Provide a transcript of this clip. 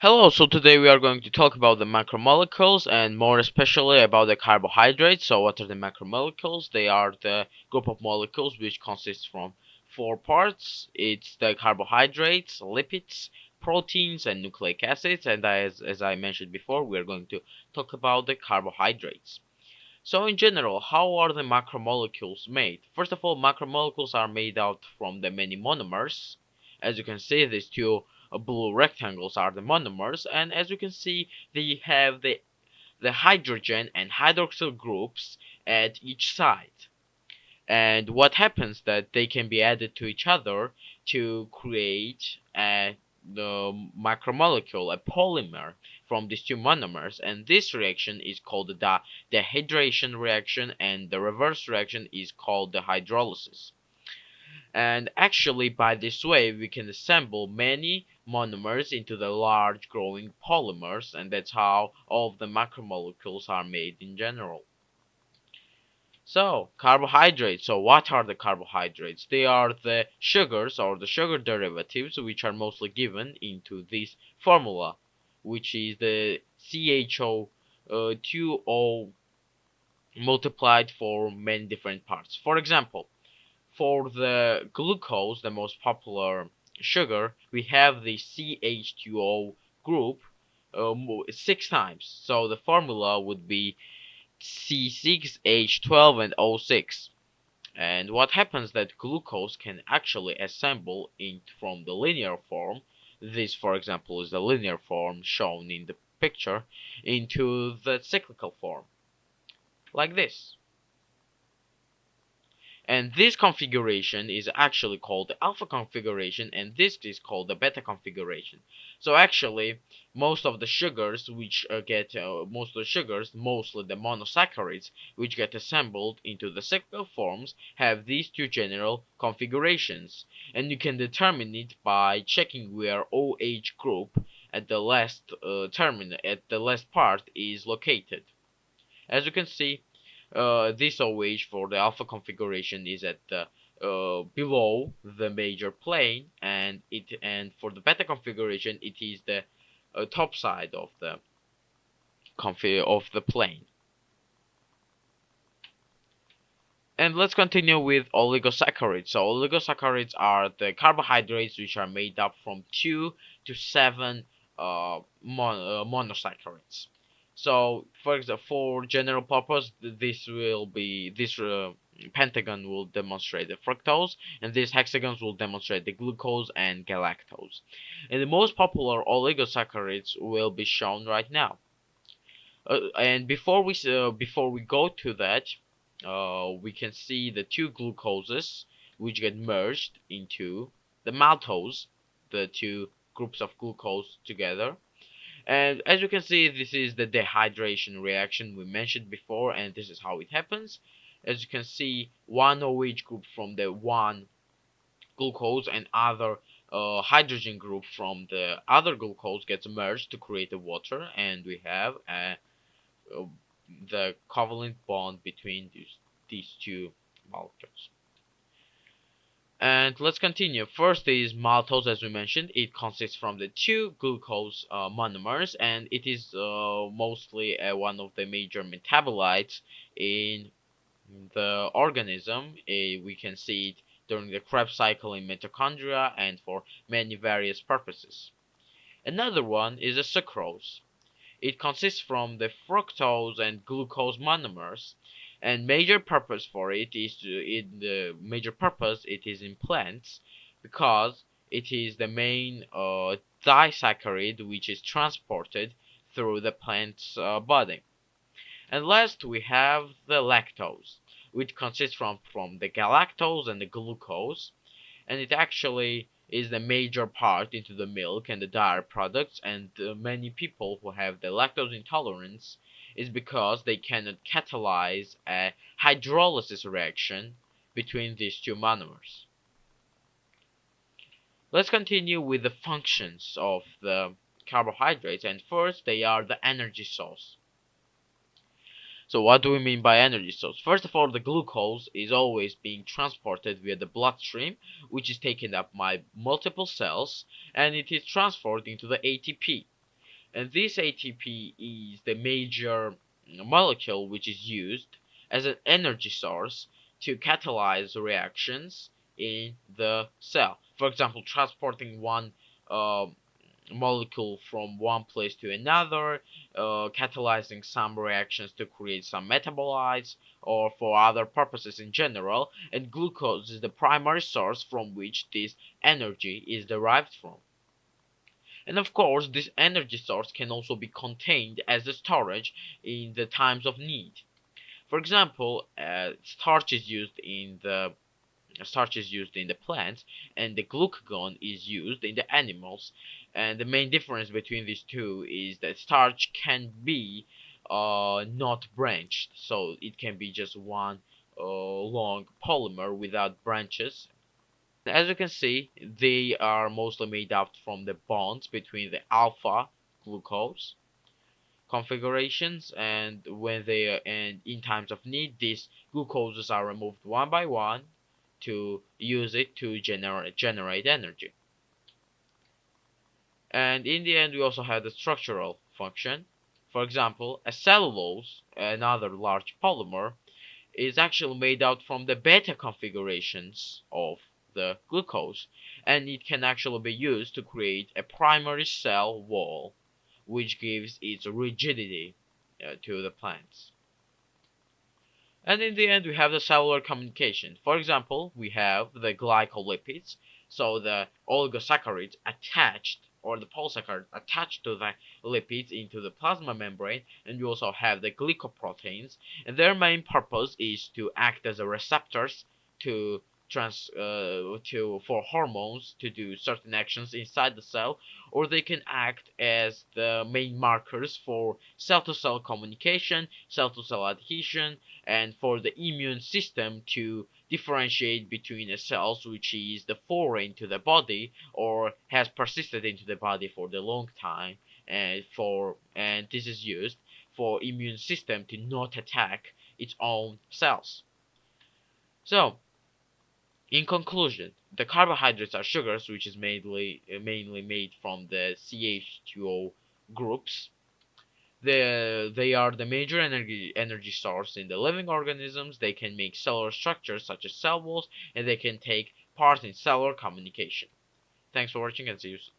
Hello, so today we are going to talk about the macromolecules and more especially about the carbohydrates. So what are the macromolecules? They are the group of molecules which consists from four parts. It's the carbohydrates, lipids, proteins and nucleic acids, and as I mentioned before, we are going to talk about the carbohydrates. So in general, how are the macromolecules made? First of all, macromolecules are made out from the many monomers. As you can see, these two blue rectangles are the monomers, and as you can see, they have the hydrogen and hydroxyl groups at each side. And what happens that they can be added to each other to create the macromolecule, a polymer from these two monomers, and this reaction is called the dehydration reaction, and the reverse reaction is called the hydrolysis. And actually, by this way, we can assemble many monomers into the large growing polymers, and that's how all of the macromolecules are made in general. So, carbohydrates. So, what are the carbohydrates? They are the sugars or the sugar derivatives which are mostly given into this formula, which is the CHO2O multiplied for many different parts. For example, for the glucose, the most popular sugar, we have the CH2O group 6 times. So the formula would be C6H12 and O6. And what happens that glucose can actually assemble from the linear form. This, for example, is the linear form shown in the picture into the cyclical form, like this. And this configuration is actually called the alpha configuration, and this is called the beta configuration. So actually, most of the sugars mostly the monosaccharides, which get assembled into the cyclical forms, have these two general configurations, and you can determine it by checking where OH group at the last part is located. As you can see, this OH for the alpha configuration is at the below the major plane, and for the beta configuration it is the top side of the plane. And let's continue with oligosaccharides. So oligosaccharides are the carbohydrates which are made up from 2 to 7 monosaccharides. So, for example, for general purpose, this pentagon will demonstrate the fructose, and these hexagons will demonstrate the glucose and galactose. And the most popular oligosaccharides will be shown right now. And before we go to that, we can see the two glucoses which get merged into the maltose, the two groups of glucose together. And as you can see, this is the dehydration reaction we mentioned before, and this is how it happens. As you can see, one OH group from the one glucose and other hydrogen group from the other glucose gets merged to create the water, and we have the covalent bond between these two molecules. And let's continue. First is maltose, as we mentioned. It consists from the two glucose monomers, and it is mostly one of the major metabolites in the organism. We can see it during the Krebs cycle in mitochondria and for many various purposes. Another one is the sucrose. It consists from the fructose and glucose monomers, and major purpose for it is it is in plants because it is the main disaccharide which is transported through the plant's body. And last we have the lactose, which consists from the galactose and the glucose, and it actually is the major part into the milk and the dairy products, and many people who have the lactose intolerance is because they cannot catalyze a hydrolysis reaction between these two monomers. Let's continue with the functions of the carbohydrates, and first they are the energy source. So what do we mean by energy source? First of all, the glucose is always being transported via the bloodstream, which is taken up by multiple cells, and it is transferred into the ATP. And this ATP is the major molecule which is used as an energy source to catalyze reactions in the cell. For example, transporting one uh, molecule from one place to another, catalyzing some reactions to create some metabolites, or for other purposes in general. And glucose is the primary source from which this energy is derived from. And of course, this energy source can also be contained as a storage in the times of need. For example, starch is used in the plants, and the glucagon is used in the animals. And the main difference between these two is that starch can be not branched, so it can be just one long polymer without branches. As you can see, they are mostly made up from the bonds between the alpha glucose configurations, and in times of need, these glucoses are removed one by one to use it to generate energy. And in the end, we also have the structural function. For example, a cellulose, another large polymer, is actually made out from the beta configurations of the glucose, and it can actually be used to create a primary cell wall, which gives its rigidity to the plants. And in the end, we have the cellular communication. For example, we have the glycolipids, so the oligosaccharides attached, or the polysaccharides attached to the lipids into the plasma membrane, and we also have the glycoproteins, and their main purpose is to act as a receptors to for hormones to do certain actions inside the cell, or they can act as the main markers for cell-to-cell communication, cell-to-cell adhesion, and for the immune system to differentiate between a cells which is the foreign to the body or has persisted into the body for the long time, and this is used for immune system to not attack its own cells. So in conclusion, the carbohydrates are sugars, which is mainly made from the CH2O groups. They are the major energy source in the living organisms. They can make cellular structures such as cell walls, and they can take part in cellular communication. Thanks for watching, and see you soon.